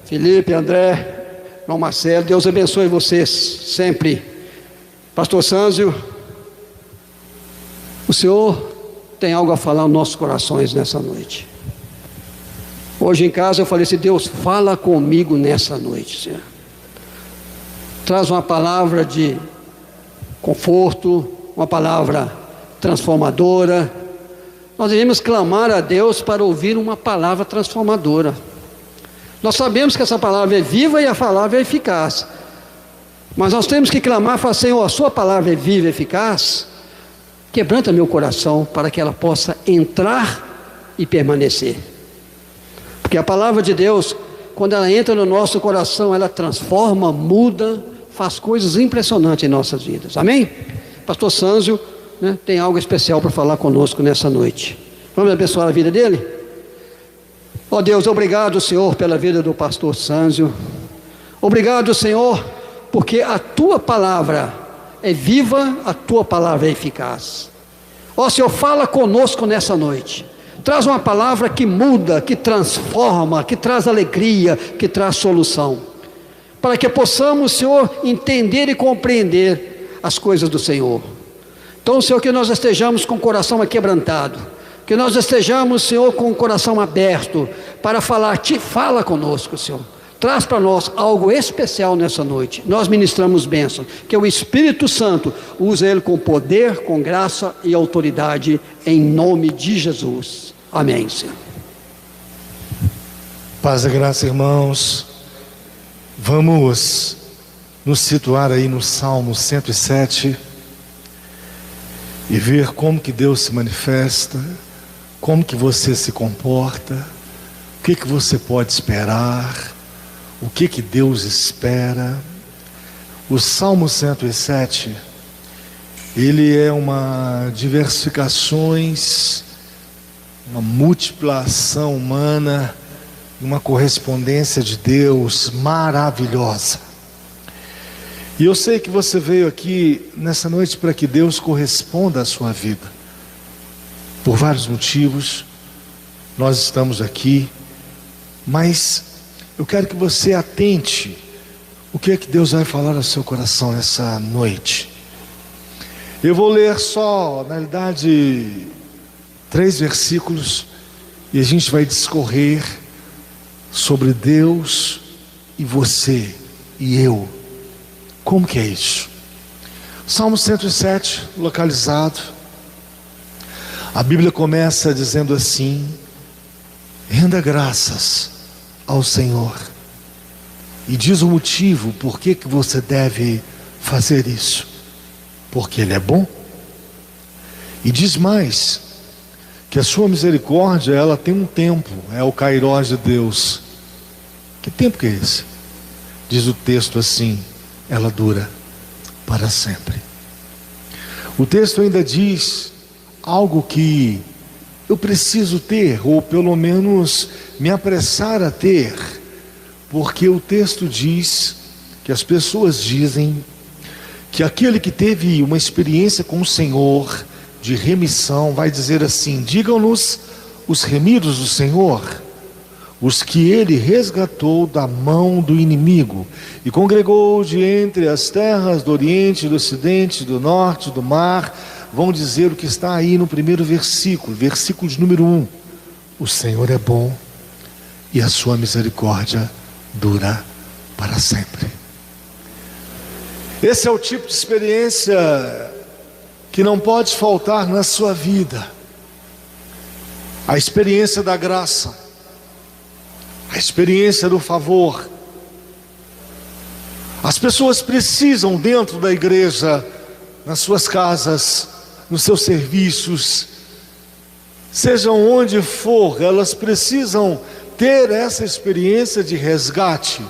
Felipe, André, irmão Marcelo, Deus abençoe vocês sempre. Pastor Sânzio, o Senhor tem algo a falar nos nossos corações nessa noite. Hoje em casa eu falei assim: Deus, fala comigo nessa noite, Senhor. Traz uma palavra de conforto, uma palavra transformadora. Nós devemos clamar a Deus para ouvir uma palavra transformadora. Nós sabemos que essa palavra é viva e a palavra é eficaz, mas nós temos que clamar e falar: Senhor, a sua palavra é viva e eficaz, quebranta meu coração para que ela possa entrar e permanecer. Porque a palavra de Deus, quando ela entra no nosso coração, ela transforma, muda, faz coisas impressionantes em nossas vidas. Amém? Pastor Sânzio, tem algo especial para falar conosco nessa noite. Vamos abençoar a vida dele? Ó Deus, obrigado, Senhor, pela vida do pastor Sânzio. Obrigado, Senhor, porque a tua palavra é viva, a tua palavra é eficaz. Ó Senhor, fala conosco nessa noite. Traz uma palavra que muda, que transforma, que traz alegria, que traz solução, para que possamos, Senhor, entender e compreender as coisas do Senhor. Então, Senhor, que nós estejamos com o coração aquebrantado, que nós estejamos, Senhor, com o coração aberto para falar. Fala conosco, Senhor. Traz para nós algo especial nessa noite. Nós ministramos bênção, que o Espírito Santo use ele com poder, com graça e autoridade, em nome de Jesus. Amém, Senhor. Paz e graça, irmãos. Vamos nos situar aí no Salmo 107 e ver como que Deus se manifesta, como que você se comporta, o que que você pode esperar, o que que Deus espera. O Salmo 107, ele é uma diversificações, uma multiplicação humana, uma correspondência de Deus maravilhosa. E eu sei que você veio aqui nessa noite para que Deus corresponda à sua vida. Por vários motivos, nós estamos aqui, mas eu quero que você atente o que é que Deus vai falar ao seu coração nessa noite. Eu vou ler só, na realidade, 3 versículos, e a gente vai discorrer sobre Deus e você e eu. Como que é isso? Salmo 107, localizado. A Bíblia começa dizendo assim: renda graças ao Senhor. E diz o motivo por que você deve fazer isso. Porque Ele é bom. E diz mais, que a sua misericórdia, ela tem um tempo, é o kairós de Deus. Que tempo que é esse? Diz o texto assim: ela dura para sempre. O texto ainda diz algo que eu preciso ter, ou pelo menos me apressar a ter, porque o texto diz que as pessoas dizem que aquele que teve uma experiência com o Senhor de remissão vai dizer assim: digam-nos os remidos do Senhor, os que ele resgatou da mão do inimigo e congregou de entre as terras do oriente, do ocidente, do norte, do mar. Vão dizer o que está aí no primeiro versículo, versículo de número 1: o Senhor é bom e a sua misericórdia dura para sempre. Esse é o tipo de experiência que não pode faltar na sua vida. A experiência da graça, a experiência do favor. As pessoas precisam, dentro da igreja, nas suas casas, nos seus serviços, sejam onde for, elas precisam ter essa experiência de resgate.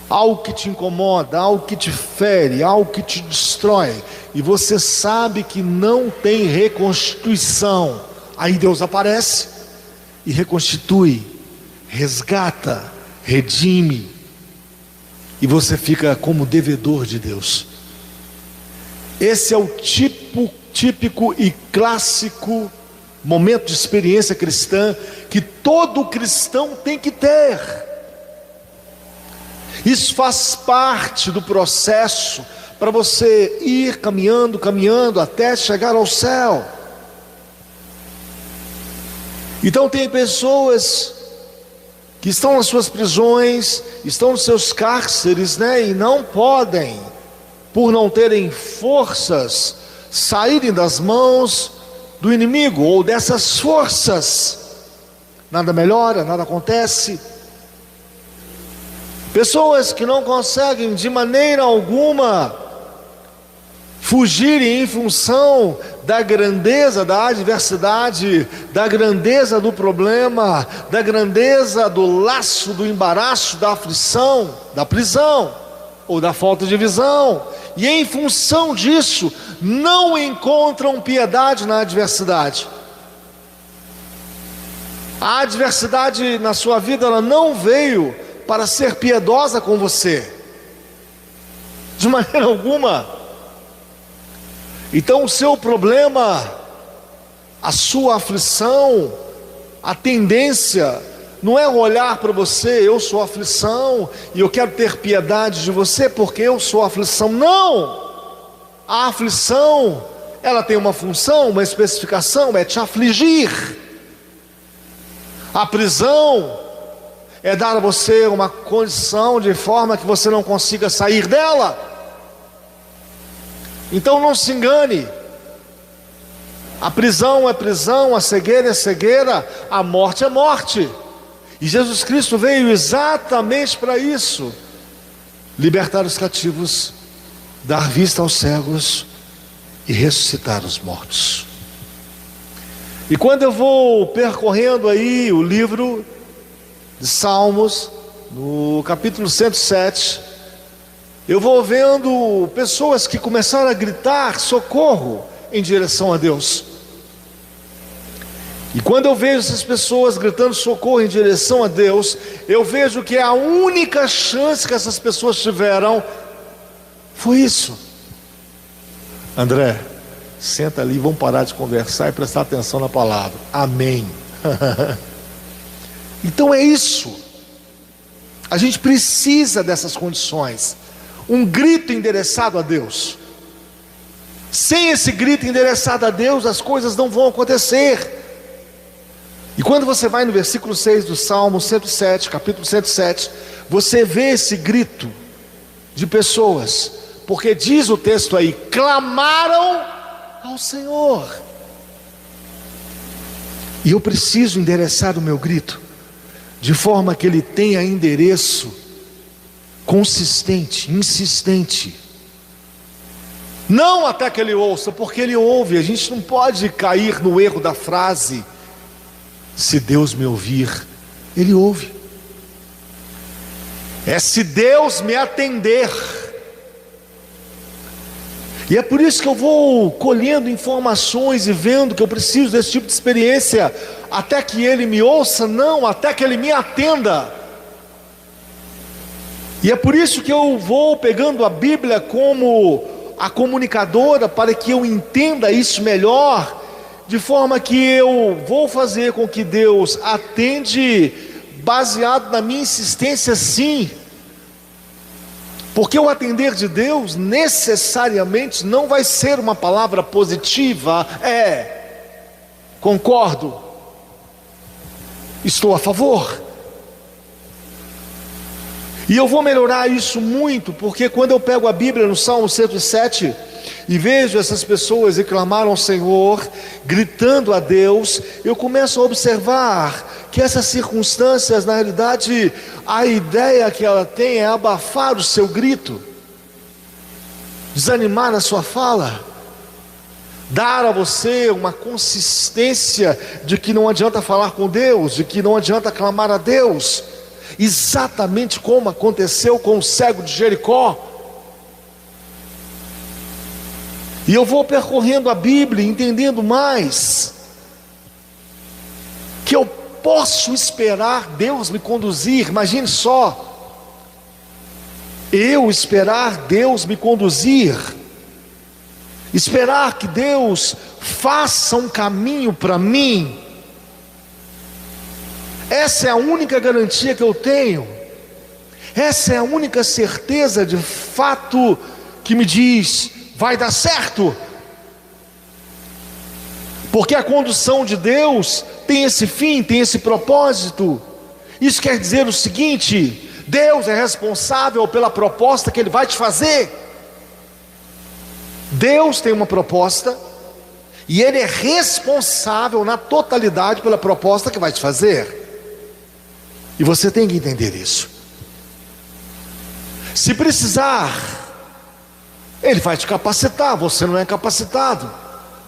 Algo que te incomoda, algo que te fere, algo que te destrói, e você sabe que não tem reconstituição. Aí Deus aparece e reconstitui, resgata, redime, e você fica como devedor de Deus. Esse é o típico e clássico momento de experiência cristã que todo cristão tem que ter. Isso faz parte do processo para você ir caminhando, caminhando até chegar ao céu. Então tem pessoas que estão nas suas prisões, estão nos seus cárceres, e não podem, por não terem forças, saírem das mãos do inimigo ou dessas forças. Nada melhora, nada acontece. Pessoas que não conseguem de maneira alguma fugirem em função da grandeza da adversidade, da grandeza do problema, da grandeza do laço, do embaraço, da aflição, da prisão ou da falta de visão, e em função disso não encontram piedade na adversidade. A adversidade na sua vida, ela não veio para ser piedosa com você, de maneira alguma. Então o seu problema, a sua aflição, a tendência não é olhar para você, eu sou aflição e eu quero ter piedade de você porque eu sou aflição. Não! A aflição, ela tem uma função, uma especificação, é te afligir. A prisão é dar a você uma condição de forma que você não consiga sair dela. Então não se engane, a prisão é prisão, a cegueira é cegueira, a morte é morte, e Jesus Cristo veio exatamente para isso: libertar os cativos, dar vista aos cegos e ressuscitar os mortos. E quando eu vou percorrendo aí o livro de Salmos, no capítulo 107, eu vou vendo pessoas que começaram a gritar socorro em direção a Deus. E quando eu vejo essas pessoas gritando socorro em direção a Deus, eu vejo que a única chance que essas pessoas tiveram foi isso. André, senta ali, vamos parar de conversar e prestar atenção na palavra. Amém. Então é isso. A gente precisa dessas condições. Um grito endereçado a Deus. Sem esse grito endereçado a Deus, as coisas não vão acontecer. E quando você vai no versículo 6 do Salmo 107, capítulo 107, você vê esse grito de pessoas, porque diz o texto aí: clamaram ao Senhor. E eu preciso endereçar o meu grito de forma que ele tenha endereço consistente, insistente. Não até que ele ouça, porque ele ouve. A gente não pode cair no erro da frase: se Deus me ouvir, ele ouve. É se Deus me atender. E é por isso que eu vou colhendo informações e vendo que eu preciso desse tipo de experiência, até que ele me ouça, não, até que ele me atenda. E é por isso que eu vou pegando a Bíblia como a comunicadora, para que eu entenda isso melhor, de forma que eu vou fazer com que Deus atende, baseado na minha insistência, sim. Porque o atender de Deus necessariamente não vai ser uma palavra positiva. Concordo, estou a favor. E eu vou melhorar isso muito, porque quando eu pego a Bíblia no Salmo 107 e vejo essas pessoas que clamaram ao Senhor, gritando a Deus, eu começo a observar que essas circunstâncias, na realidade, a ideia que ela tem é abafar o seu grito, desanimar a sua fala, dar a você uma consistência de que não adianta falar com Deus, de que não adianta clamar a Deus. Exatamente como aconteceu com o cego de Jericó. E eu vou percorrendo a Bíblia, entendendo mais, que eu posso esperar Deus me conduzir. Imagine só, eu esperar Deus me conduzir, esperar que Deus faça um caminho para mim. Essa é a única garantia que eu tenho. Essa é a única certeza de fato que me diz: vai dar certo. Porque a condução de Deus tem esse fim, tem esse propósito. Isso quer dizer o seguinte: Deus é responsável pela proposta que Ele vai te fazer. Deus tem uma proposta e Ele é responsável na totalidade pela proposta que vai te fazer. E você tem que entender isso. Se precisar, Ele vai te capacitar. Você não é capacitado,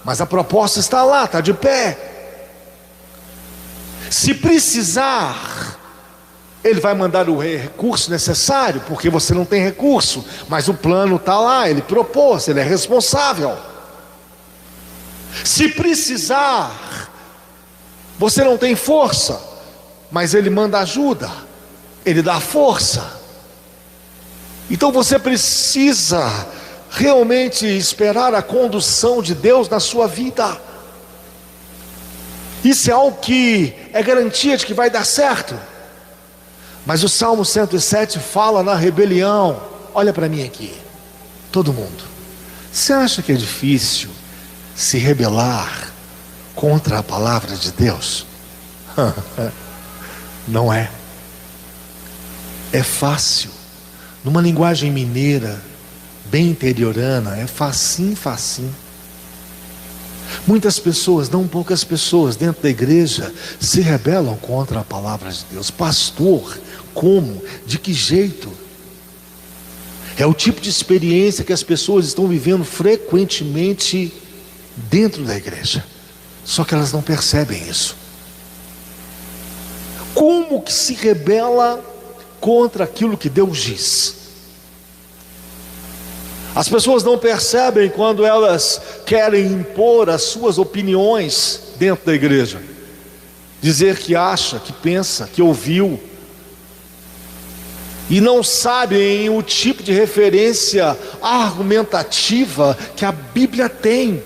mas a proposta está lá, está de pé. Se precisar, Ele vai mandar o recurso necessário, porque você não tem recurso, mas o plano está lá, Ele propôs, Ele é responsável. Se precisar, você não tem força, mas Ele manda ajuda, Ele dá força. Então você precisa realmente esperar a condução de Deus na sua vida. Isso é algo que é garantia de que vai dar certo. Mas o Salmo 107 fala na rebelião. Olha para mim aqui, todo mundo. Você acha que é difícil se rebelar contra a palavra de Deus? Não é. É fácil. Numa linguagem mineira, bem interiorana, é facinho, facinho. Muitas pessoas, não poucas pessoas dentro da igreja se rebelam contra a palavra de Deus. Pastor, como? De que jeito? É o tipo de experiência que as pessoas estão vivendo frequentemente dentro da igreja, só que elas não percebem isso. Como que se rebela contra aquilo que Deus diz? As pessoas não percebem quando elas querem impor as suas opiniões dentro da igreja, dizer que acha, que pensa, que ouviu, e não sabem o tipo de referência argumentativa que a Bíblia tem.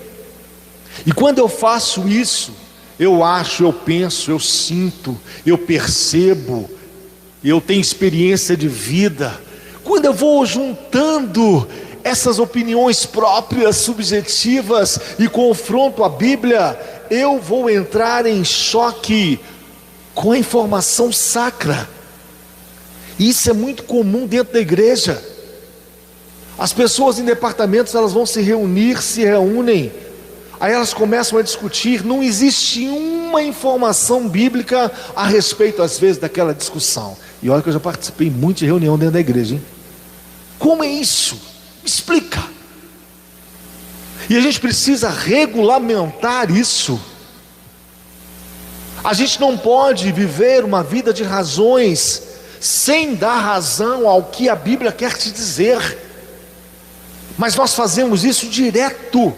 E quando eu faço isso, eu acho, eu penso, eu sinto, eu percebo, eu tenho experiência de vida. Quando eu vou juntando essas opiniões próprias, subjetivas, e confronto a Bíblia, eu vou entrar em choque com a informação sacra. Isso é muito comum dentro da igreja. As pessoas em departamentos, elas vão se reunir, se reúnem, aí elas começam a discutir, não existe uma informação bíblica a respeito às vezes daquela discussão. E olha que eu já participei muito de reunião dentro da igreja, hein? Como é isso? Me explica. E a gente precisa regulamentar isso. A gente não pode viver uma vida de razões sem dar razão ao que a Bíblia quer te dizer. Mas nós fazemos isso direto,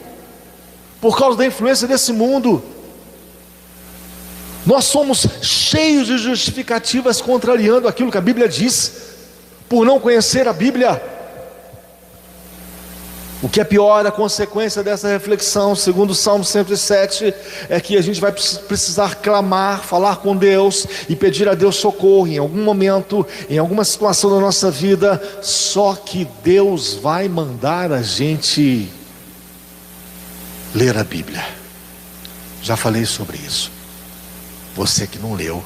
por causa da influência desse mundo. Nós somos cheios de justificativas contrariando aquilo que a Bíblia diz, por não conhecer a Bíblia. O que é pior, a consequência dessa reflexão, segundo o Salmo 107, é que a gente vai precisar clamar, falar com Deus e pedir a Deus socorro em algum momento, em alguma situação da nossa vida. Só que Deus vai mandar a gente ler a Bíblia. Já falei sobre isso. Você que não leu,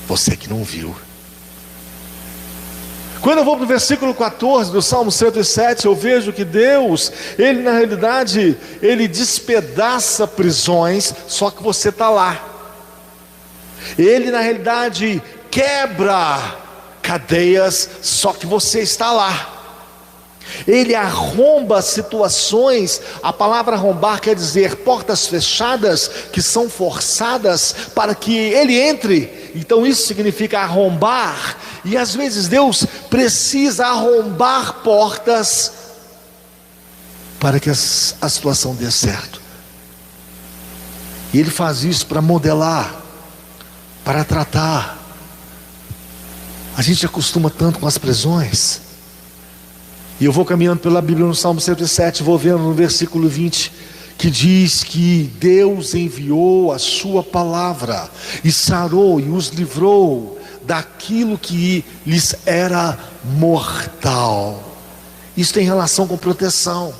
você que não viu. Quando eu vou para o versículo 14 do Salmo 107, eu vejo que Deus, Ele na realidade, Ele despedaça prisões, só que você está lá. Ele na realidade quebra cadeias, só que você está lá. Ele arromba situações. A palavra arrombar quer dizer portas fechadas que são forçadas para que Ele entre. Então isso significa arrombar. E às vezes Deus precisa arrombar portas para que a situação dê certo. E Ele faz isso para modelar, para tratar. A gente acostuma tanto com as prisões. E eu vou caminhando pela Bíblia no Salmo 107, vou vendo no versículo 20, que diz que Deus enviou a sua palavra, e sarou, e os livrou daquilo que lhes era mortal. Isso tem relação com proteção.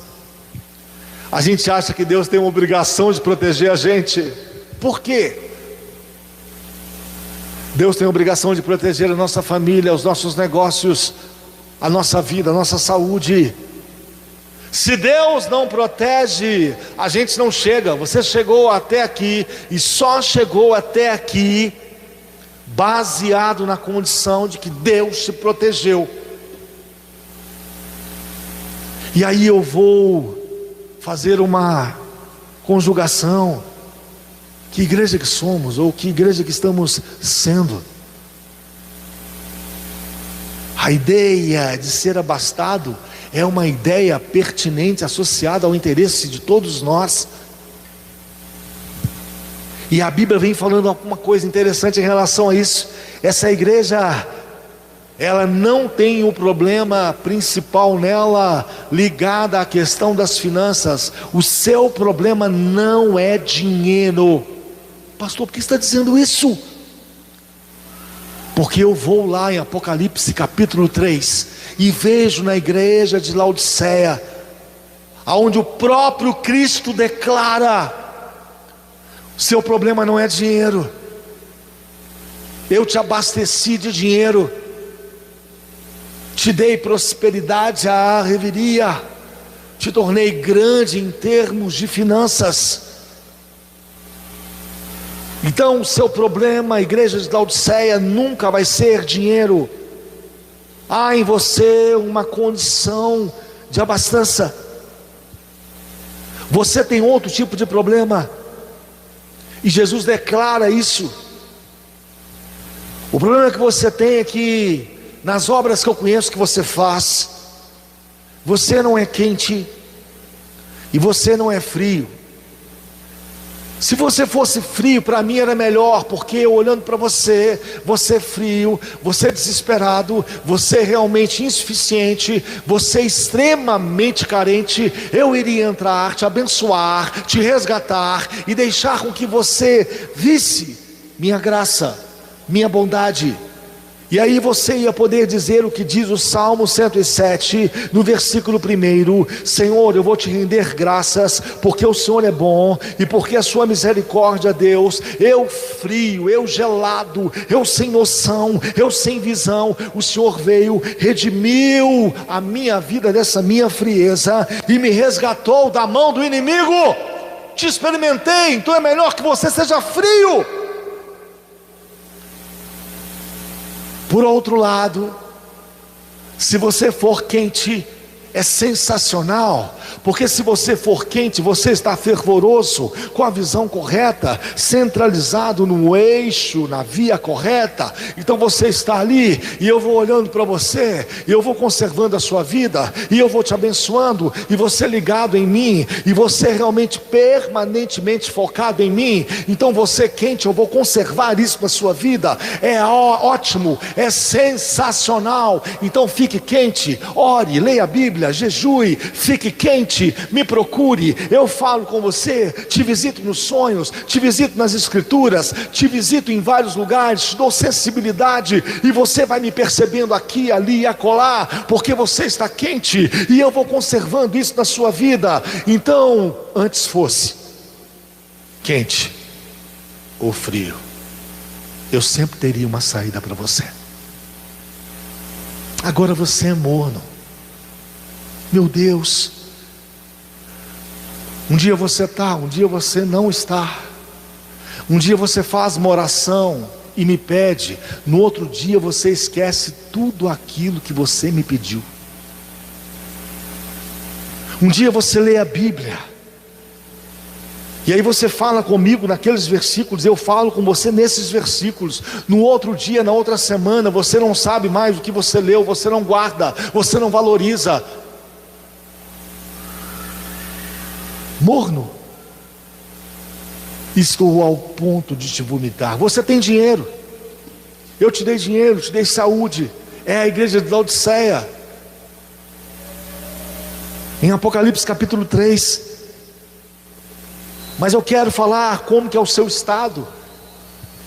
A gente acha que Deus tem uma obrigação de proteger a gente. Por quê? Deus tem a obrigação de proteger a nossa família, os nossos negócios, a nossa vida, a nossa saúde. Se Deus não protege, a gente não chega. Você chegou até aqui e só chegou até aqui baseado na condição de que Deus te protegeu. E aí eu vou fazer uma conjugação. Que igreja que somos, ou que igreja que estamos sendo? A ideia de ser abastado é uma ideia pertinente, associada ao interesse de todos nós. E a Bíblia vem falando alguma coisa interessante em relação a isso. Essa igreja, ela não tem o problema principal nela ligado à questão das finanças. O seu problema não é dinheiro. Pastor, por que está dizendo isso? Porque eu vou lá em Apocalipse capítulo 3 e vejo na igreja de Laodiceia, aonde o próprio Cristo declara: seu problema não é dinheiro, eu te abasteci de dinheiro, te dei prosperidade à reveria, te tornei grande em termos de finanças. Então o seu problema, igreja de Laodiceia, nunca vai ser dinheiro. Há em você uma condição de abastança. Você tem outro tipo de problema, e Jesus declara isso. O problema que você tem é que nas obras que eu conheço que você faz, você não é quente e você não é frio. Se você fosse frio, para mim era melhor, porque eu olhando para você, você é frio, você é desesperado, você é realmente insuficiente, você é extremamente carente. Eu iria entrar, te abençoar, te resgatar e deixar com que você visse minha graça, minha bondade. E aí você ia poder dizer o que diz o Salmo 107, no versículo 1: Senhor, eu vou te render graças, porque o Senhor é bom, e porque a sua misericórdia, Deus, eu frio, eu gelado, eu sem noção, eu sem visão, o Senhor veio, redimiu a minha vida dessa minha frieza, e me resgatou da mão do inimigo. Te experimentei, então é melhor que você seja frio. Por outro lado, se você for quente, é sensacional, porque se você for quente, você está fervoroso, com a visão correta, centralizado no eixo, na via correta. Então você está ali, e eu vou olhando para você, e eu vou conservando a sua vida, e eu vou te abençoando, e você ligado em mim, e você realmente permanentemente focado em mim. Então você quente, eu vou conservar isso na sua vida. É ótimo, é sensacional. Então fique quente, ore, leia a Bíblia, jejue, fique quente, me procure, eu falo com você, te visito nos sonhos, te visito nas escrituras, te visito em vários lugares, te dou sensibilidade, e você vai me percebendo aqui, ali e acolá, porque você está quente, e eu vou conservando isso na sua vida. Então, antes fosse quente ou frio, eu sempre teria uma saída para você. Agora você é morno. Meu Deus, um dia você está, um dia você não está. Um dia você faz uma oração e me pede, no outro dia você esquece tudo aquilo que você me pediu. Um dia você lê a Bíblia, e aí você fala comigo naqueles versículos, eu falo com você nesses versículos. No outro dia, na outra semana, você não sabe mais o que você leu, você não guarda, você não valoriza. Morno. Estou ao ponto de te vomitar. Você tem dinheiro, eu te dei dinheiro, te dei saúde. É a igreja de Laodiceia, em Apocalipse capítulo 3. Mas eu quero falar como que é o seu estado.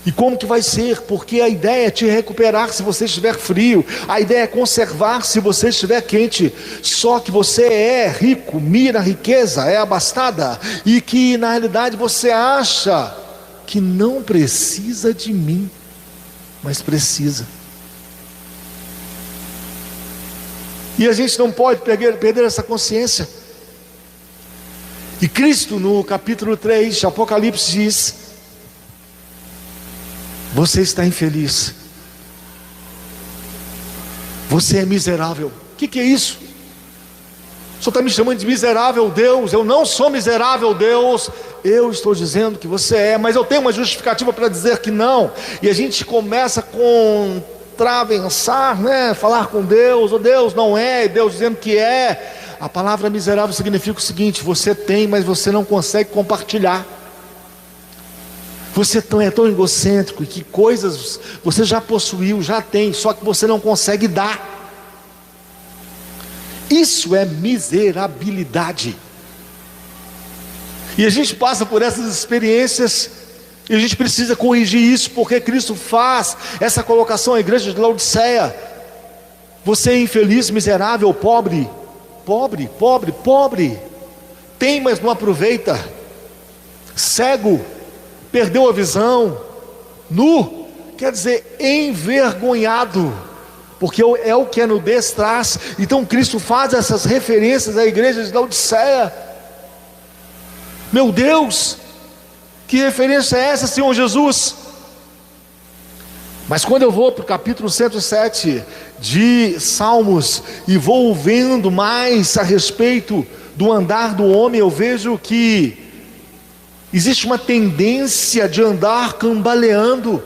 E como que vai ser? Porque a ideia é te recuperar se você estiver frio, a ideia é conservar se você estiver quente. Só que você é rico, mira a riqueza, é abastada, e que na realidade você acha que não precisa de mim, mas precisa. E a gente não pode perder essa consciência. E Cristo no capítulo 3 de Apocalipse diz: você está infeliz, você é miserável. O que é isso? O Senhor está me chamando de miserável, Deus? Eu não sou miserável, Deus. Eu estou dizendo que você é, mas eu tenho uma justificativa para dizer que não. E a gente começa a contravençar, né? Falar com Deus: oh, Deus não é, e Deus dizendo que é. A palavra miserável significa o seguinte: você tem, mas você não consegue compartilhar. Você é tão egocêntrico que coisas você já possuiu, já tem, só que você não consegue dar. Isso é miserabilidade. E a gente passa por essas experiências, e a gente precisa corrigir isso, porque Cristo faz essa colocação à igreja de Laodiceia: você é infeliz, miserável, pobre, pobre, pobre, pobre, tem, mas não aproveita, cego, perdeu a visão, nu, quer dizer, envergonhado, porque é o que a nudez traz. Então Cristo faz essas referências à igreja de Laodiceia. Meu Deus, que referência é essa, Senhor Jesus? Mas quando eu vou para o capítulo 107 de Salmos, e vou vendo mais a respeito do andar do homem, eu vejo que existe uma tendência de andar cambaleando.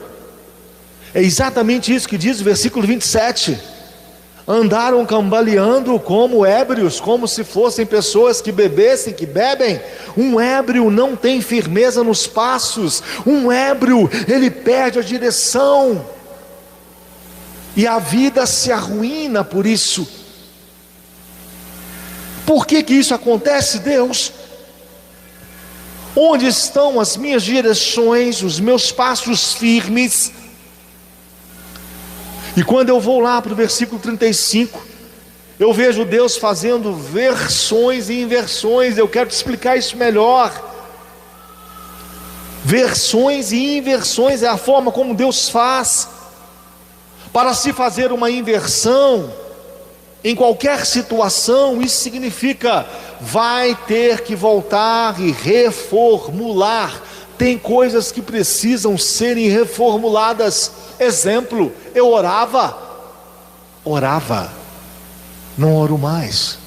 É exatamente isso que diz o versículo 27. Andaram cambaleando como ébrios, como se fossem pessoas que bebessem, que bebem. Um ébrio não tem firmeza nos passos. Um ébrio, ele perde a direção, e a vida se arruína por isso. Por que isso acontece, Deus? Onde estão as minhas direções, os meus passos firmes? E quando eu vou lá para o versículo 35, eu vejo Deus fazendo versões e inversões. Eu quero te explicar isso melhor. Versões e inversões é a forma como Deus faz. Para se fazer uma inversão em qualquer situação, isso significa vai ter que voltar e reformular. Tem coisas que precisam serem reformuladas. Exemplo, eu orava, não oro mais.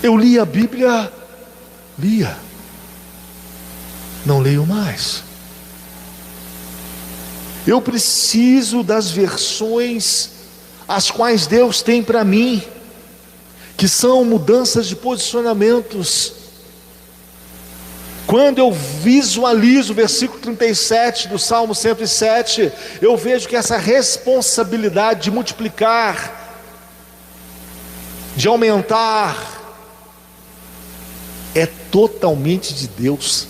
Eu lia a Bíblia, não leio mais. Eu preciso das versões as quais Deus tem para mim, que são mudanças de posicionamentos. Quando eu visualizo o versículo 37 do Salmo 107, eu vejo que essa responsabilidade de multiplicar, de aumentar, é totalmente de Deus.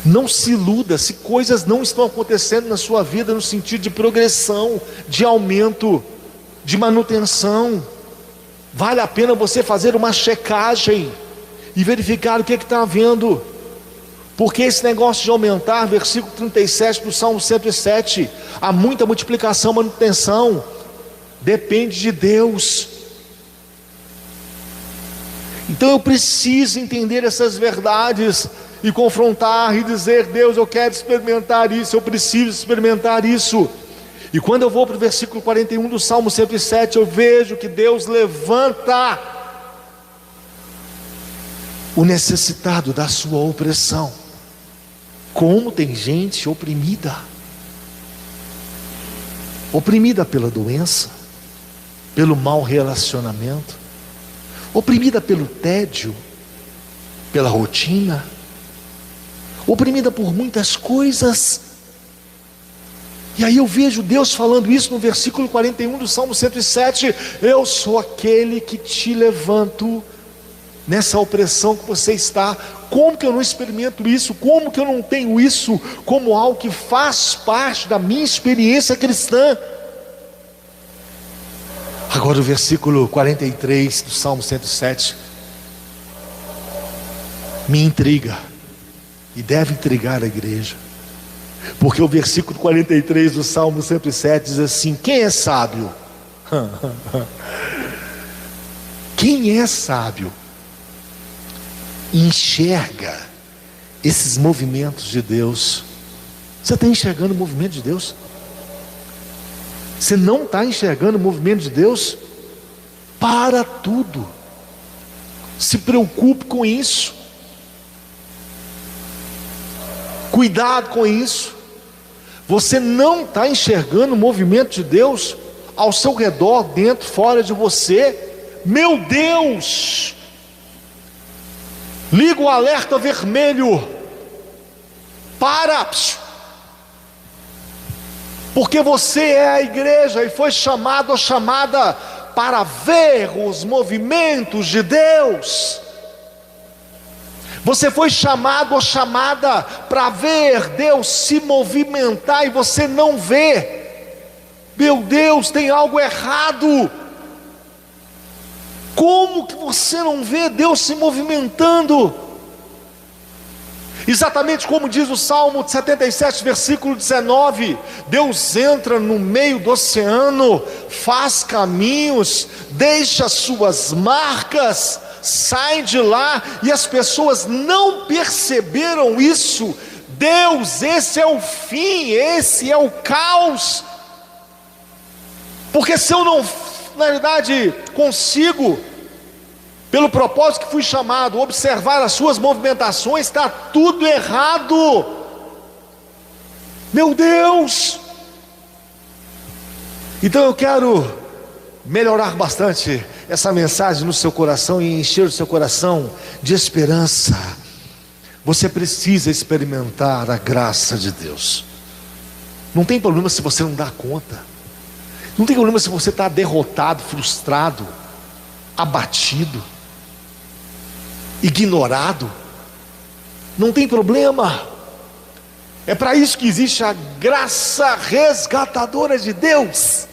Não se iluda se coisas não estão acontecendo na sua vida no sentido de progressão, de aumento, de manutenção. Vale a pena você fazer uma checagem e verificar o que está havendo, porque esse negócio de aumentar, versículo 37 do Salmo 107, há muita multiplicação, manutenção, depende de Deus. Então eu preciso entender essas verdades e confrontar e dizer: Deus, eu quero experimentar isso, eu preciso experimentar isso. E quando eu vou para o versículo 41 do Salmo 107, eu vejo que Deus levanta o necessitado da sua opressão. Como tem gente oprimida pela doença, pelo mau relacionamento, oprimida pelo tédio, pela rotina, oprimida por muitas coisas. E aí eu vejo Deus falando isso no versículo 41 do Salmo 107: eu sou aquele que te levanto nessa opressão que você está. Como que eu não experimento isso? Como que eu não tenho isso como algo que faz parte da minha experiência cristã? Agora o versículo 43 do Salmo 107 me intriga, e deve intrigar a igreja, porque o versículo 43 do Salmo 107 diz assim: quem é sábio? Quem é sábio enxerga esses movimentos de Deus. Você está enxergando o movimento de Deus? Você não está enxergando o movimento de Deus? Para tudo, se preocupe com isso, cuidado com isso. Você não está enxergando o movimento de Deus ao seu redor, dentro, fora de você. Meu Deus, liga o alerta vermelho, para, porque você é a igreja e foi chamado ou chamada para ver os movimentos de Deus. Você foi chamado ou chamada para ver Deus se movimentar e você não vê. Meu Deus, tem algo errado. Como que você não vê Deus se movimentando? Exatamente como diz o Salmo 77, versículo 19: Deus entra no meio do oceano, faz caminhos, deixa suas marcas, sai de lá, e as pessoas não perceberam isso. Deus, esse é o fim, esse é o caos. Porque se eu não, na verdade, consigo, pelo propósito que fui chamado, observar as suas movimentações, está tudo errado. Meu Deus! Então eu quero melhorar bastante essa mensagem no seu coração e encher o seu coração de esperança. Você precisa experimentar a graça de Deus. Não tem problema se você não dá conta. Não tem problema se você está derrotado, frustrado, abatido, ignorado. Não tem problema. É para isso que existe a graça resgatadora de Deus,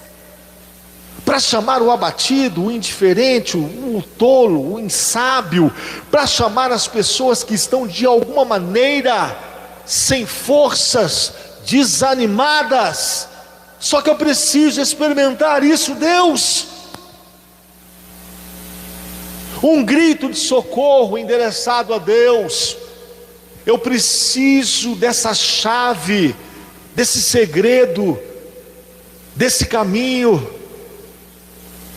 para chamar o abatido, o indiferente, o tolo, o insábio, para chamar as pessoas que estão de alguma maneira sem forças, desanimadas. Só que eu preciso experimentar isso, Deus. Um grito de socorro endereçado a Deus. Eu preciso dessa chave, desse segredo, desse caminho.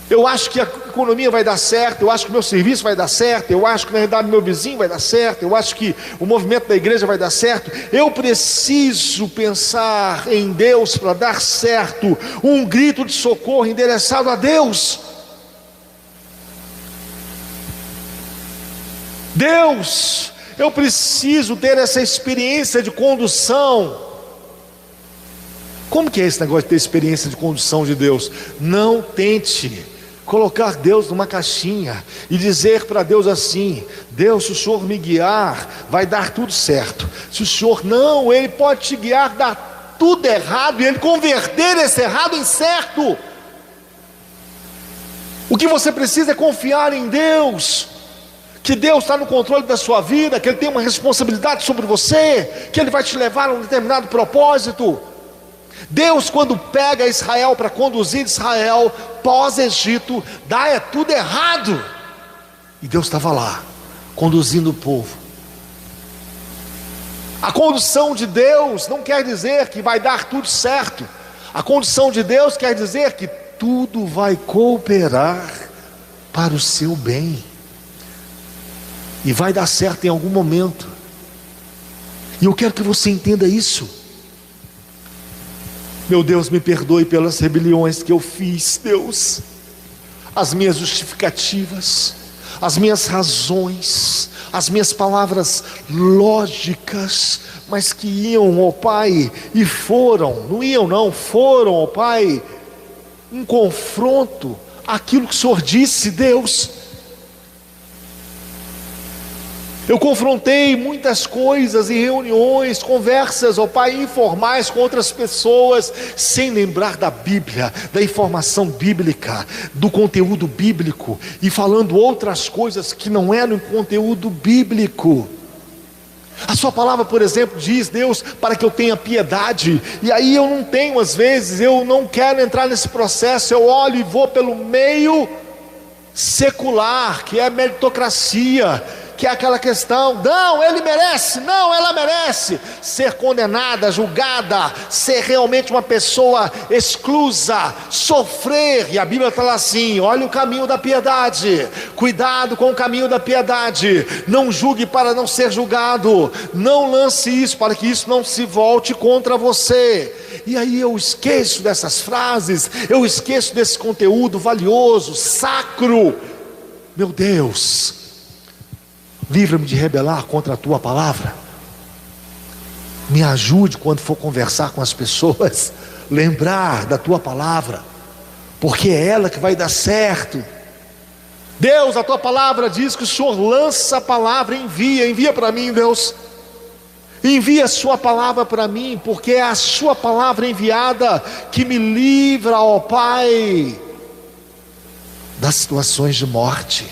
Eu acho que a economia vai dar certo, eu acho que o meu serviço vai dar certo, eu acho que na verdade meu vizinho vai dar certo, eu acho que o movimento da igreja vai dar certo. Eu preciso pensar em Deus para dar certo. Um grito de socorro endereçado a Deus. Deus, eu preciso ter essa experiência de condução. Como que é esse negócio de ter experiência de condução de Deus? Não tente colocar Deus numa caixinha e dizer para Deus assim: Deus, se o Senhor me guiar, vai dar tudo certo. Se o Senhor não, Ele pode te guiar, dar tudo errado, e Ele converter esse errado em certo. O que você precisa é confiar em Deus, que Deus está no controle da sua vida, que Ele tem uma responsabilidade sobre você, que Ele vai te levar a um determinado propósito. Deus, quando pega Israel para conduzir Israel pós-Egito, dá tudo errado, e Deus estava lá conduzindo o povo. A condução de Deus não quer dizer que vai dar tudo certo. A condução de Deus quer dizer que tudo vai cooperar para o seu bem, e vai dar certo em algum momento. E eu quero que você entenda isso. Meu Deus, me perdoe pelas rebeliões que eu fiz, Deus, as minhas justificativas, as minhas razões, as minhas palavras lógicas, mas que iam, ó Pai, e foram, não iam não, foram, ó Pai, um confronto àquilo que o Senhor disse, Deus. Eu confrontei muitas coisas em reuniões, conversas, ó Pai, informais com outras pessoas, sem lembrar da Bíblia, da informação bíblica, do conteúdo bíblico, e falando outras coisas que não eram conteúdo bíblico. A sua palavra, por exemplo, diz, Deus, para que eu tenha piedade, e aí eu não tenho, às vezes, eu não quero entrar nesse processo, eu olho e vou pelo meio secular, que é a meritocracia, que é aquela questão, não, ele merece, não, ela merece ser condenada, julgada, ser realmente uma pessoa exclusa, sofrer, e a Bíblia fala assim, olha o caminho da piedade, cuidado com o caminho da piedade, não julgue para não ser julgado, não lance isso, para que isso não se volte contra você. E aí eu esqueço dessas frases, eu esqueço desse conteúdo valioso, sacro. Meu Deus, livra-me de rebelar contra a tua palavra. Me ajude quando for conversar com as pessoas, lembrar da tua palavra, porque é ela que vai dar certo. Deus, a tua palavra diz que o Senhor lança a palavra, envia para mim, Deus. Envia a sua palavra para mim, porque é a sua palavra enviada que me livra, ó Pai, das situações de morte,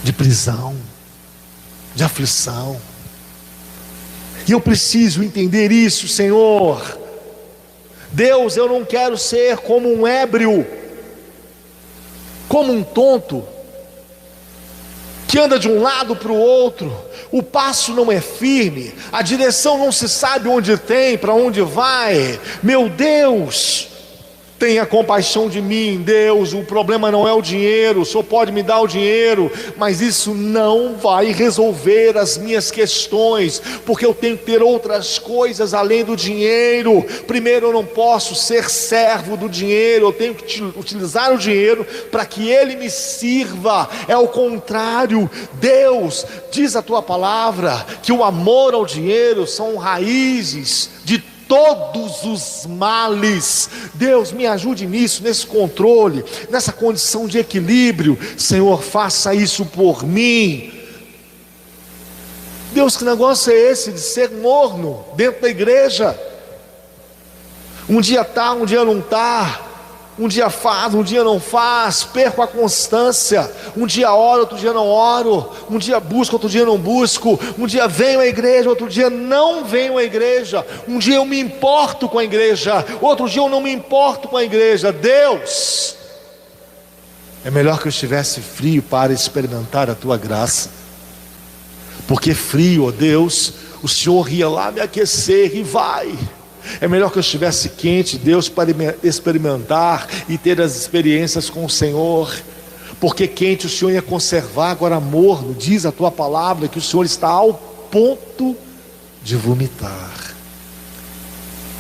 de prisão, de aflição. E eu preciso entender isso, Senhor. Deus, eu não quero ser como um ébrio, como um tonto, que anda de um lado para o outro, o passo não é firme, a direção não se sabe onde tem, para onde vai. Meu Deus, tenha compaixão de mim, Deus. O problema não é o dinheiro, o Senhor pode me dar o dinheiro, mas isso não vai resolver as minhas questões, porque eu tenho que ter outras coisas além do dinheiro. Primeiro, eu não posso ser servo do dinheiro, eu tenho que utilizar o dinheiro para que ele me sirva. É o contrário. Deus, diz a tua palavra que o amor ao dinheiro são raízes de todos os males. Deus, me ajude nisso, nesse controle, nessa condição de equilíbrio. Senhor, faça isso por mim. Deus, que negócio é esse de ser morno dentro da igreja? Um dia tá, um dia não tá, um dia faz, um dia não faz, perco a constância, um dia oro, outro dia não oro, um dia busco, outro dia não busco, um dia venho à igreja, outro dia não venho à igreja, um dia eu me importo com a igreja, outro dia eu não me importo com a igreja. Deus, é melhor que eu estivesse frio para experimentar a tua graça, porque frio, ó Deus, o Senhor ia lá me aquecer e vai. É melhor que eu estivesse quente, Deus, para experimentar e ter as experiências com o Senhor, porque quente o Senhor ia conservar, agora morno, diz a tua palavra que o Senhor está ao ponto de vomitar.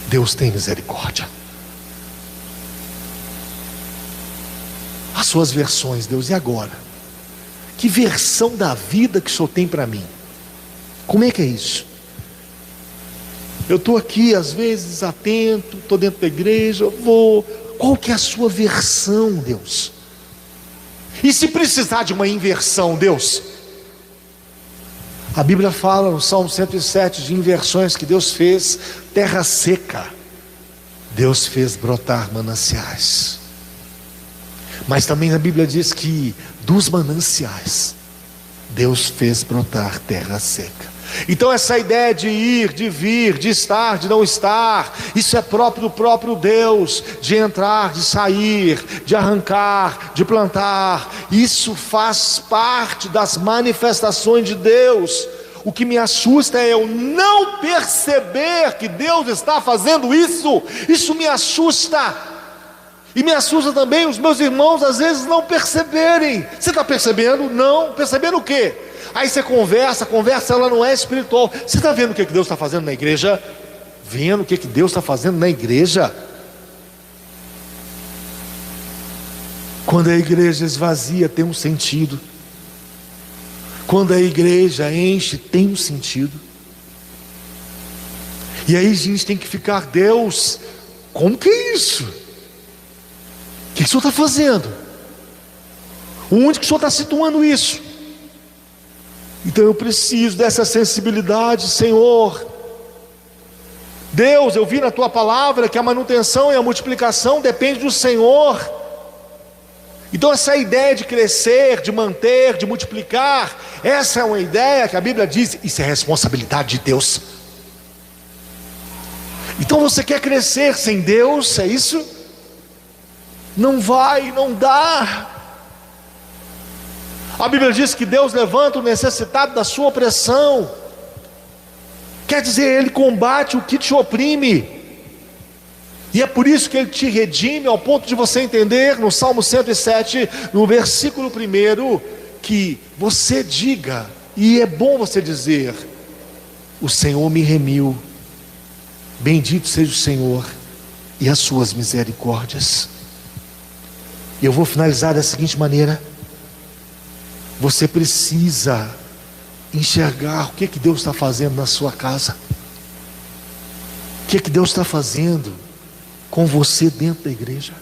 Deus tem misericórdia. As suas versões, Deus, e agora? Que versão da vida que o Senhor tem para mim? Como é que é isso? Eu estou aqui às vezes atento, estou dentro da igreja, vou. Qual que é a sua versão, Deus? E se precisar de uma inversão, Deus? A Bíblia fala no Salmo 107 de inversões que Deus fez. Terra seca, Deus fez brotar mananciais. Mas também a Bíblia diz que dos mananciais Deus fez brotar terra seca. Então essa ideia de ir, de vir, de estar, de não estar, isso é próprio do próprio Deus, de entrar, de sair, de arrancar, de plantar, isso faz parte das manifestações de Deus. O que me assusta é eu não perceber que Deus está fazendo isso. Isso me assusta. E me assusta também os meus irmãos às vezes não perceberem. Você está percebendo? Não. Percebendo o quê? Aí você conversa, ela não é espiritual. Você está vendo o que Deus está fazendo na igreja? Vendo o que Deus está fazendo na igreja? Quando a igreja esvazia, tem um sentido. Quando a igreja enche, tem um sentido. E aí a gente tem que ficar, Deus, como que é isso? O que o Senhor está fazendo? Onde que o Senhor está situando isso? Então eu preciso dessa sensibilidade, Senhor. Deus, eu vi na tua palavra que a manutenção e a multiplicação depende do Senhor. Então essa ideia de crescer, de manter, de multiplicar, essa é uma ideia que a Bíblia diz, isso é responsabilidade de Deus. Então você quer crescer sem Deus, é isso? Não vai, não dá. A Bíblia diz que Deus levanta o necessitado da sua opressão. Quer dizer, Ele combate o que te oprime. E é por isso que Ele te redime, ao ponto de você entender no Salmo 107, no versículo 1, que você diga, e é bom você dizer, o Senhor me remiu, bendito seja o Senhor e as suas misericórdias. E eu vou finalizar da seguinte maneira: você precisa enxergar o que Deus está fazendo na sua casa, o que Deus está fazendo com você dentro da igreja,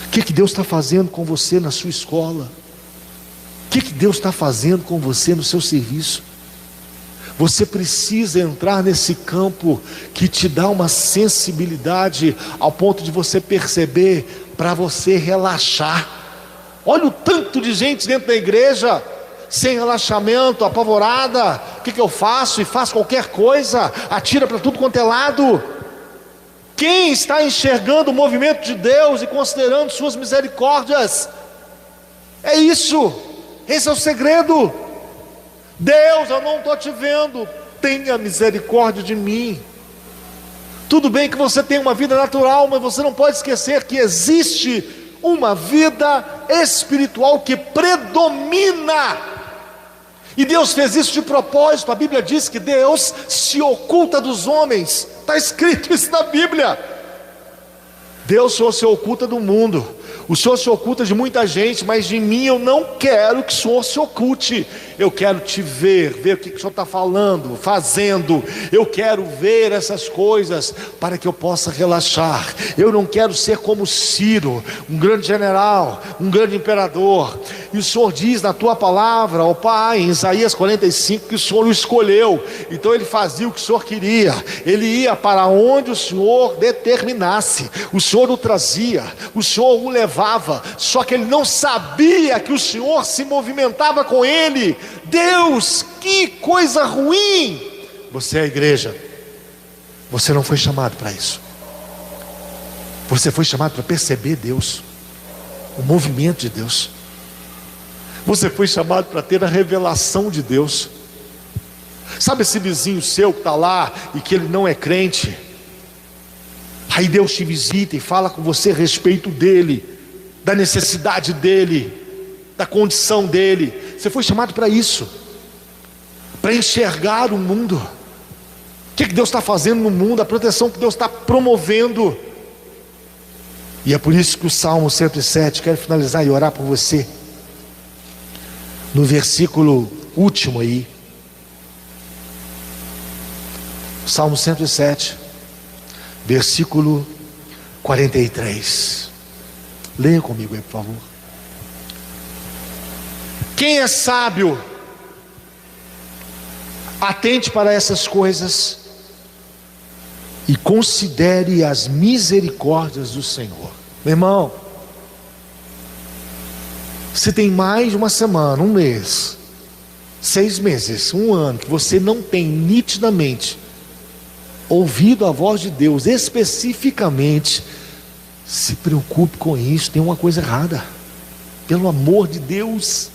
o que Deus está fazendo com você na sua escola, o que Deus está fazendo com você no seu serviço. Você precisa entrar nesse campo que te dá uma sensibilidade ao ponto de você perceber, para você relaxar. Olha o tanto de gente dentro da igreja sem relaxamento, apavorada. O que eu faço? E faz qualquer coisa, atira para tudo quanto é lado. Quem está enxergando o movimento de Deus e considerando suas misericórdias? É isso, esse é o segredo. Deus, eu não estou te vendo, tenha misericórdia de mim. Tudo bem que você tem uma vida natural, mas você não pode esquecer que existe uma vida espiritual que predomina. E Deus fez isso de propósito. A Bíblia diz que Deus se oculta dos homens. Está escrito isso na Bíblia. Deus, o Senhor se oculta do mundo. O Senhor se oculta de muita gente, mas de mim eu não quero que o Senhor se oculte. Eu quero te ver o que o Senhor está falando, fazendo. Eu quero ver essas coisas para que eu possa relaxar. Eu não quero ser como Ciro, um grande general, um grande imperador. E o Senhor diz na tua palavra, ó Pai, em Isaías 45, que o Senhor o escolheu. Então ele fazia o que o Senhor queria. Ele ia para onde o Senhor determinasse. O Senhor o trazia, o Senhor o levava. Só que ele não sabia que o Senhor se movimentava com ele. Deus, que coisa ruim! Você é a igreja. Você não foi chamado para isso. Você foi chamado para perceber Deus, o movimento de Deus. Você foi chamado para ter a revelação de Deus. Sabe esse vizinho seu que está lá e que ele não é crente? Aí Deus te visita e fala com você a respeito dele, da necessidade dele, da condição dele. Você foi chamado para isso, para enxergar o mundo, o que Deus está fazendo no mundo, a proteção que Deus está promovendo. E é por isso que o Salmo 107, quero finalizar e orar por você, no versículo último aí, Salmo 107, versículo 43. Leia comigo aí, por favor. Quem é sábio, atente para essas coisas e considere as misericórdias do Senhor. Meu irmão, se tem mais de uma semana, um mês, 6 meses, um ano, que você não tem nitidamente ouvido a voz de Deus especificamente, se preocupe com isso. Tem uma coisa errada, pelo amor de Deus.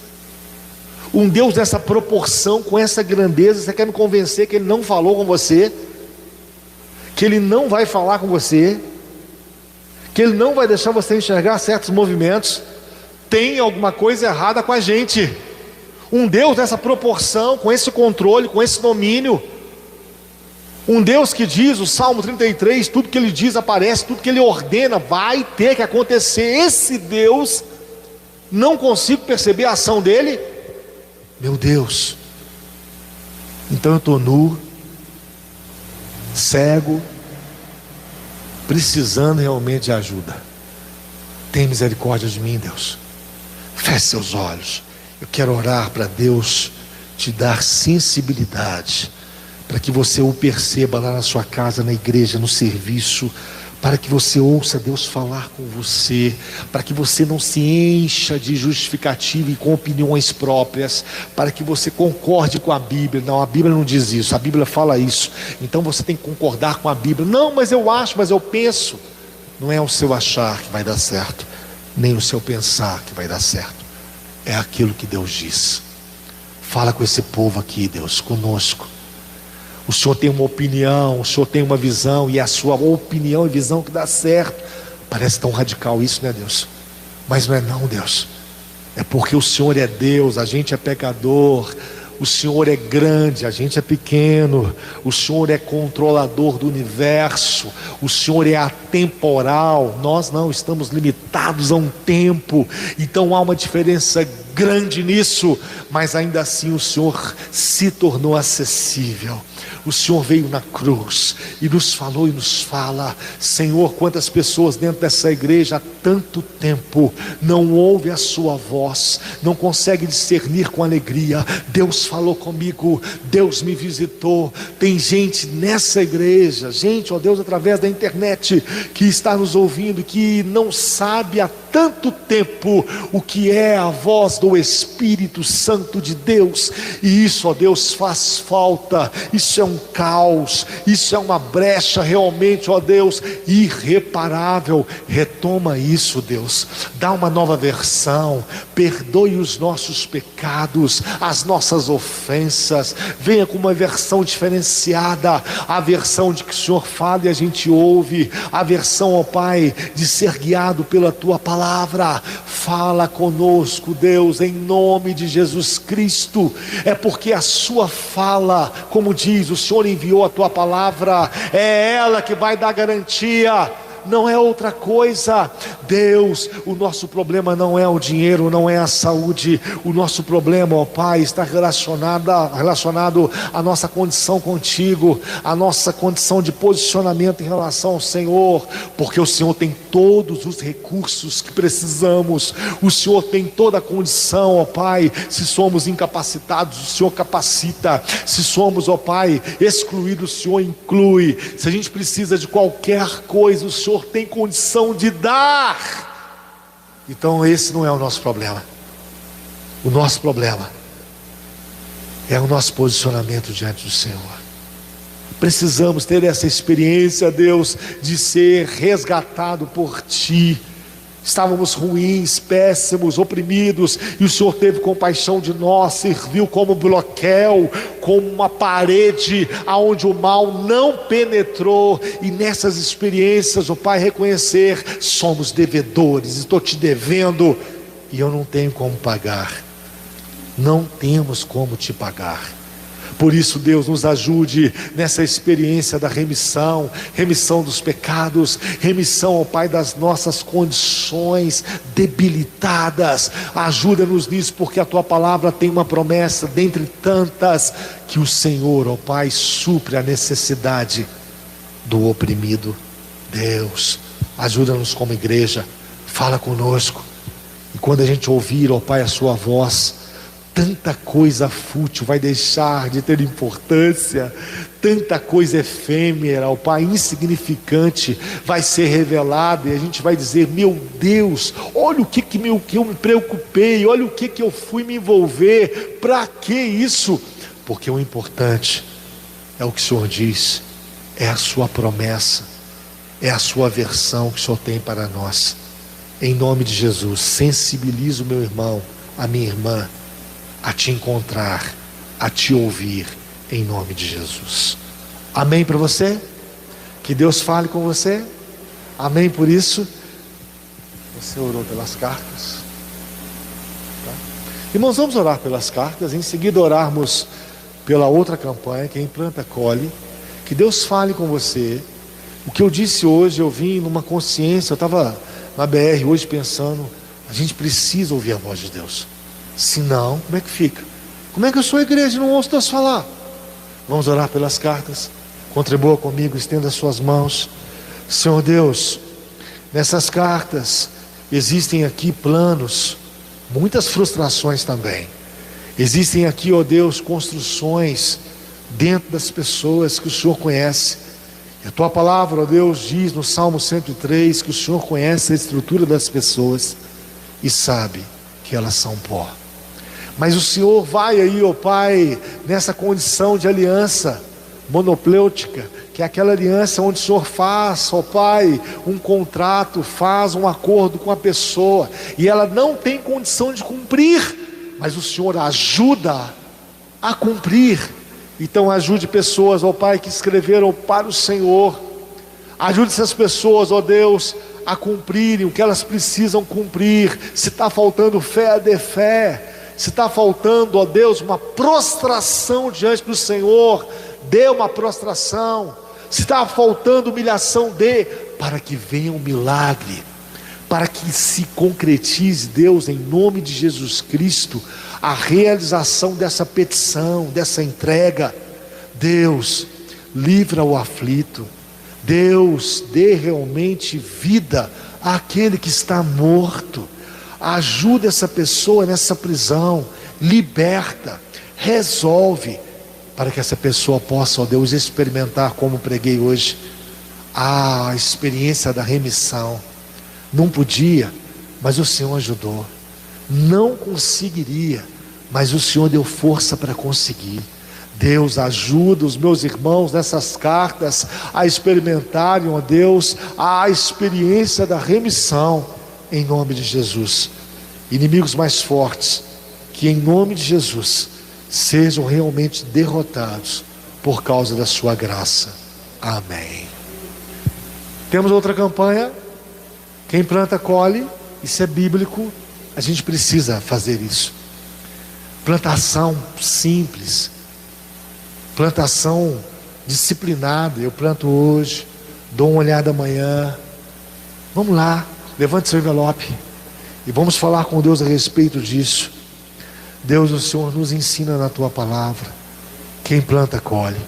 Um Deus dessa proporção, com essa grandeza, você quer me convencer que Ele não falou com você, que Ele não vai falar com você, que Ele não vai deixar você enxergar certos movimentos? Tem alguma coisa errada com a gente. Um Deus dessa proporção, com esse controle, com esse domínio, um Deus que diz, o Salmo 33, tudo que Ele diz aparece, tudo que Ele ordena vai ter que acontecer. Esse Deus, não consigo perceber a ação dEle. Meu Deus, então eu estou nu, cego, precisando realmente de ajuda. Tem misericórdia de mim, Deus. Feche seus olhos. Eu quero orar para Deus te dar sensibilidade, para que você o perceba lá na sua casa, na igreja, no serviço, para que você ouça Deus falar com você, para que você não se encha de justificativa e com opiniões próprias, para que você concorde com a Bíblia. Não, a Bíblia não diz isso, a Bíblia fala isso, então você tem que concordar com a Bíblia. Não, mas eu acho, mas eu penso. Não é o seu achar que vai dar certo, nem o seu pensar que vai dar certo, é aquilo que Deus diz. Fala com esse povo aqui, Deus, conosco. O Senhor tem uma opinião, o Senhor tem uma visão, e é a sua opinião e visão que dá certo. Parece tão radical isso, né, Deus? Mas não é não, Deus. É porque o Senhor é Deus, a gente é pecador. O Senhor é grande, a gente é pequeno. O Senhor é controlador do universo. O Senhor é atemporal. Nós não, estamos limitados a um tempo. Então há uma diferença grande nisso. Mas ainda assim o Senhor se tornou acessível. O Senhor veio na cruz e nos falou e nos fala. Senhor, quantas pessoas dentro dessa igreja há tanto tempo não ouve a sua voz, não consegue discernir com alegria. Deus falou comigo, Deus me visitou. Tem gente nessa igreja, gente, ó Deus, através da internet, que está nos ouvindo, que não sabe há tanto tempo o que é a voz do Espírito Santo de Deus. E isso, ó Deus, faz falta. Isso é um caos, isso é uma brecha realmente, ó Deus, irreparável. Retoma isso, Deus, dá uma nova versão, perdoe os nossos pecados, as nossas ofensas, venha com uma versão diferenciada, a versão de que o Senhor fala e a gente ouve, a versão, ó Pai, de ser guiado pela Tua palavra. Fala conosco, Deus, em nome de Jesus Cristo. É porque a Sua fala, como diz, o Senhor enviou a Tua palavra, é ela que vai dar garantia, não é outra coisa. Deus, o nosso problema não é o dinheiro, não é a saúde. O nosso problema, ó Pai, está relacionado à nossa condição contigo, à nossa condição de posicionamento em relação ao Senhor, porque o Senhor tem todos os recursos que precisamos. O Senhor tem toda a condição, ó Pai. Se somos incapacitados, o Senhor capacita. Se somos, ó Pai, excluídos, o Senhor inclui. Se a gente precisa de qualquer coisa, o Senhor tem condição de dar. Então esse não é o nosso problema. O nosso problema é o nosso posicionamento diante do Senhor. Precisamos ter essa experiência, Deus, de ser resgatado por Ti. Estávamos ruins, péssimos, oprimidos, e o Senhor teve compaixão de nós, serviu como bloqueio, como uma parede aonde o mal não penetrou. E nessas experiências, ó Pai, reconhecer, somos devedores, estou te devendo e eu não tenho como pagar. Não temos como te pagar. Por isso, Deus, nos ajude nessa experiência da remissão dos pecados, remissão, ó Pai, das nossas condições debilitadas. Ajuda-nos nisso, porque a Tua palavra tem uma promessa, dentre tantas, que o Senhor, ó Pai, supre a necessidade do oprimido. Deus, ajuda-nos como igreja, fala conosco, e quando a gente ouvir, ó Pai, a Sua voz, tanta coisa fútil vai deixar de ter importância, tanta coisa efêmera, ó Pai, insignificante, vai ser revelada, e a gente vai dizer: meu Deus, olha o que eu me preocupei, olha o que eu fui me envolver, para que isso? Porque o importante é o que o Senhor diz, é a Sua promessa, é a Sua versão que o Senhor tem para nós. Em nome de Jesus, sensibiliza o meu irmão, a minha irmã, a Te encontrar, a Te ouvir, em nome de Jesus. Amém para você? Que Deus fale com você. Amém por isso? Você orou pelas cartas? Tá? Irmãos, vamos orar pelas cartas, em seguida orarmos pela outra campanha, que é Implanta Colhe. Que Deus fale com você. O que eu disse hoje, eu vim numa consciência, eu estava na BR hoje pensando, a gente precisa ouvir a voz de Deus. Se não, como é que fica? Como é que eu sou igreja e não ouço Deus falar? Vamos orar pelas cartas. Contribua comigo, estenda as suas mãos. Senhor Deus, nessas cartas existem aqui planos, muitas frustrações também. Existem aqui, ó Deus, construções dentro das pessoas que o Senhor conhece. E a tua palavra, ó Deus, diz no Salmo 103 que o Senhor conhece a estrutura das pessoas e sabe que elas são pó. Mas o Senhor vai aí, ó Pai, nessa condição de aliança monopleútica, que é aquela aliança onde o Senhor faz, ó Pai, um contrato, faz um acordo com a pessoa, e ela não tem condição de cumprir, mas o Senhor ajuda a cumprir. Então ajude pessoas, ó Pai, que escreveram para o Senhor. Ajude essas pessoas, ó Deus, a cumprirem o que elas precisam cumprir. Se está faltando fé, dê fé. Se está faltando, ó Deus, uma prostração diante do Senhor, dê uma prostração. Se está faltando humilhação, dê, para que venha um milagre, para que se concretize, Deus, em nome de Jesus Cristo, a realização dessa petição, dessa entrega. Deus, livra o aflito. Deus, dê realmente vida àquele que está morto. Ajuda essa pessoa nessa prisão, liberta, resolve, para que essa pessoa possa, ó Deus, experimentar, como preguei hoje, a experiência da remissão. Não podia, mas o Senhor ajudou. Não conseguiria, mas o Senhor deu força para conseguir. Deus, ajuda os meus irmãos nessas cartas a experimentarem, ó Deus, a experiência da remissão, em nome de Jesus. Inimigos mais fortes, que em nome de Jesus sejam realmente derrotados por causa da sua graça. Amém. Temos outra campanha. Quem planta colhe. Isso é bíblico. A gente precisa fazer isso. Plantação simples, plantação disciplinada. Eu planto hoje, dou uma olhada amanhã. Vamos lá, levante seu envelope e vamos falar com Deus a respeito disso. Deus, o Senhor nos ensina na tua palavra: quem planta colhe.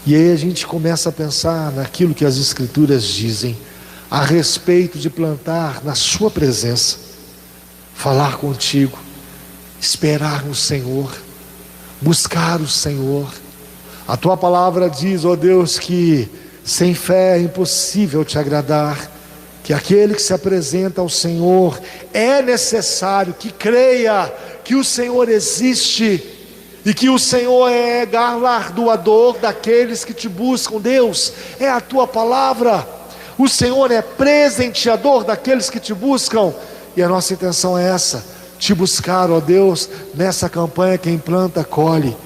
E aí a gente começa a pensar naquilo que as Escrituras dizem a respeito de plantar na sua presença, falar contigo, esperar no Senhor, buscar o Senhor. A tua palavra diz, ó Deus, que sem fé é impossível te agradar, que aquele que se apresenta ao Senhor é necessário que creia que o Senhor existe e que o Senhor é galardoador daqueles que te buscam. Deus, é a tua palavra. O Senhor é presenteador daqueles que te buscam, e a nossa intenção é essa: te buscar, ó Deus, nessa campanha. Quem planta colhe.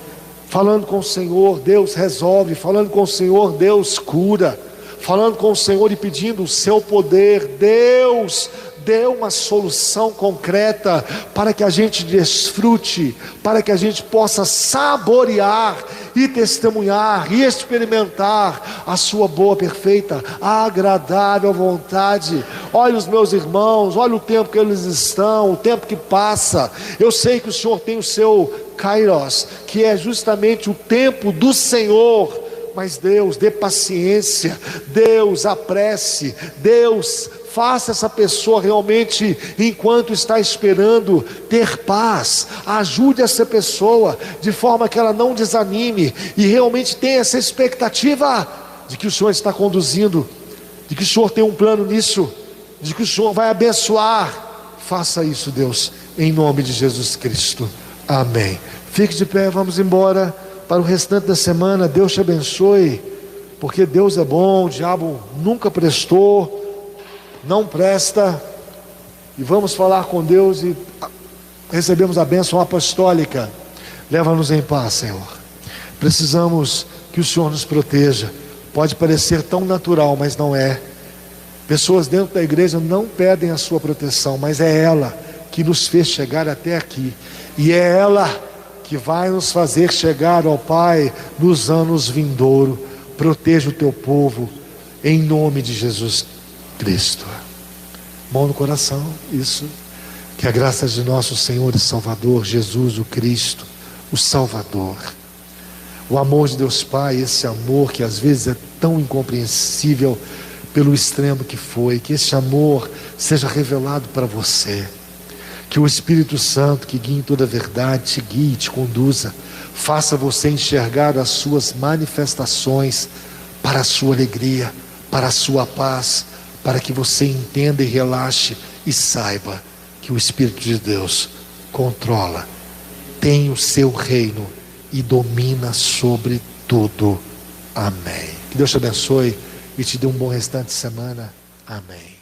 Falando com o Senhor, Deus resolve. Falando com o Senhor, Deus cura. Falando com o Senhor e pedindo o seu poder, Deus dê uma solução concreta para que a gente desfrute, para que a gente possa saborear e testemunhar e experimentar a sua boa, perfeita, agradável vontade. Olha os meus irmãos, olha o tempo que eles estão, o tempo que passa. Eu sei que o Senhor tem o seu Kairos, que é justamente o tempo do Senhor. Mas Deus, dê paciência, Deus, apresse, Deus, faça essa pessoa realmente, enquanto está esperando, ter paz. Ajude essa pessoa, de forma que ela não desanime, e realmente tenha essa expectativa, de que o Senhor está conduzindo, de que o Senhor tem um plano nisso, de que o Senhor vai abençoar. Faça isso, Deus, em nome de Jesus Cristo, amém. Fique de pé, vamos embora para o restante da semana. Deus te abençoe, porque Deus é bom, o diabo nunca prestou, não presta, e vamos falar com Deus e recebemos a bênção apostólica. Leva-nos em paz, Senhor. Precisamos que o Senhor nos proteja. Pode parecer tão natural, mas não é. Pessoas dentro da igreja não pedem a sua proteção, mas é ela que nos fez chegar até aqui, e é ela que vai nos fazer chegar, ó Pai, nos anos vindouros. Proteja o teu povo, em nome de Jesus Cristo. Mão no coração, isso. Que a graça de nosso Senhor e Salvador Jesus o Cristo, o Salvador, o amor de Deus Pai, esse amor que às vezes é tão incompreensível pelo extremo que foi, que esse amor seja revelado para você, Que o Espírito Santo, que guia em toda a verdade, te guie, te conduza, faça você enxergar as suas manifestações para a sua alegria, para a sua paz, para que você entenda e relaxe e saiba que o Espírito de Deus controla, tem o seu reino e domina sobre tudo. Amém. Que Deus te abençoe e te dê um bom restante de semana. Amém.